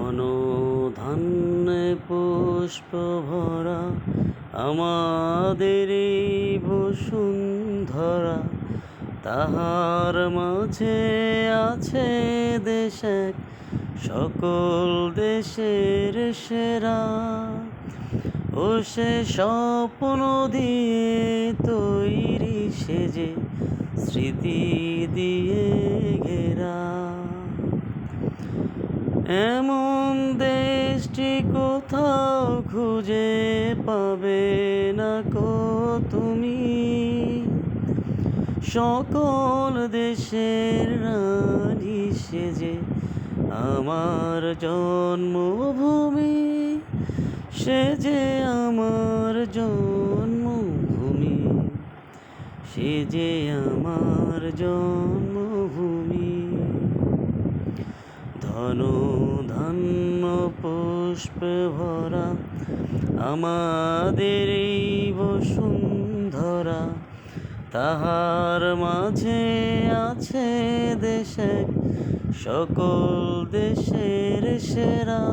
ঘন ধান্যে পুষ্প ভরা আমাদের এই বসুন্ধরা, তাহার মাঝে আছে দেশ এক সকল দেশের সেরা। ও সে স্বপ্ন দিয়ে তৈরি সেজে স্মৃতি দিয়ে ঘেরা, এমন দেশটি কোথাও খুঁজে পাবে না কো তুমি। সকল দেশের রানী সেজে আমার জন্মভূমি, সেজে আমার জন্মভূমি, সেজে আমার জন্মভূমি। ধন ধান্য পুষ্পে ভরা আমাদের এই বসুন্ধরা, তাহার মাঝে আছে দেশ এক সকল দেশের সেরা।